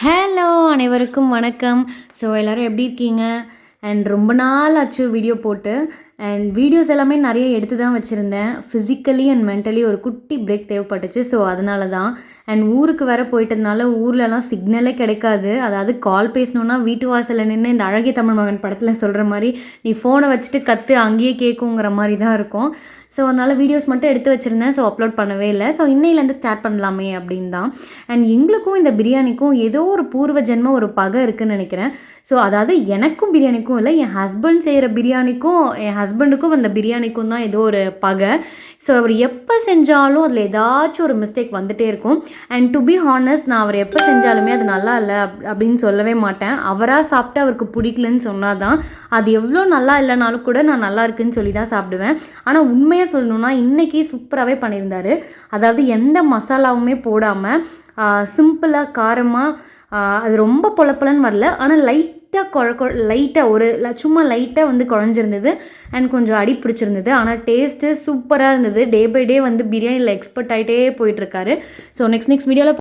Hello அனைவருக்கும் வணக்கம். So எல்லோரும் எப்படி இருக்கீங்க? அண்ட் ரொம்ப நாள் ஆச்சு வீடியோ போட்டு. அண்ட் வீடியோஸ் எல்லாமே நிறைய எடுத்து தான் வச்சுருந்தேன். ஃபிசிக்கலி அண்ட் மென்டலி ஒரு குட்டி பிரேக் தேவைப்பட்டுச்சு. ஸோ அதனால தான். அண்ட் ஊருக்கு வேறு போயிட்டதுனால ஊர்லலாம் சிக்னலே கிடைக்காது. அதாவது கால் பேசணுன்னா வீட்டு வாசலில் நின்று இந்த அழகிய தமிழ் மகன் படத்தில் சொல்கிற மாதிரி நீ ஃபோனை வச்சுட்டு கற்று அங்கேயே கேட்குங்கிற மாதிரி தான் இருக்கும். ஸோ அதனால் வீடியோஸ் மட்டும் எடுத்து வச்சுருந்தேன். ஸோ அப்லோட் பண்ணவே இல்லை. ஸோ இன்னையிலேருந்து ஸ்டார்ட் பண்ணலாமே அப்படின்னு தான். அண்ட் எங்களுக்கும் இந்த பிரியாணிக்கும் ஏதோ ஒரு பூர்வ ஜென்ம ஒரு பகை இருக்குதுன்னு நினைக்கிறேன். ஸோ அதாவது எனக்கும் பிரியாணிக்கும் இல்லை, என் ஹஸ்பண்ட் செய்கிற பிரியாணிக்கும் என் ஹஸ்பண்டுக்கும் அந்த பிரியாணிக்கும் தான் ஏதோ ஒரு பகை. ஸோ அவர் எப்போ செஞ்சாலும் அதில் ஏதாச்சும் ஒரு மிஸ்டேக் வந்துகிட்டே இருக்கும். அண்ட் டு பி ஹானஸ்ட், நான் அவர் எப்போ செஞ்சாலுமே அது நல்லா இல்லை அப்படின்னு சொல்லவே மாட்டேன். அவராக சாப்பிட்டு அவருக்கு பிடிக்கலன்னு சொன்னால் தான் அது எவ்வளோ நல்லா இல்லைனாலும் கூட நான் நல்லா இருக்குன்னு சொல்லி தான் சாப்பிடுவேன். ஆனால் உண்மையாக சொல்லணுன்னா இன்றைக்கி சூப்பராகவே பண்ணியிருந்தார். அதாவது எந்த மசாலாவுமே போடாமல் சிம்பிளாக காரமாக, அது ரொம்ப பொலப்பலன்னு வரல, ஆனால் லைட்டாக ஒரு சும்மா லைட்டாக வந்து குழஞ்சிருந்தது. அண்ட் கொஞ்சம் அடி பிடிச்சிருந்தது. ஆனால் டேஸ்ட்டு சூப்பராக இருந்தது. டே பை டே வந்து பிரியாணியில் எக்ஸ்பர்ட் ஆகிட்டே போயிட்டுருக்காரு. ஸோ நெக்ஸ்ட் வீடியோவில்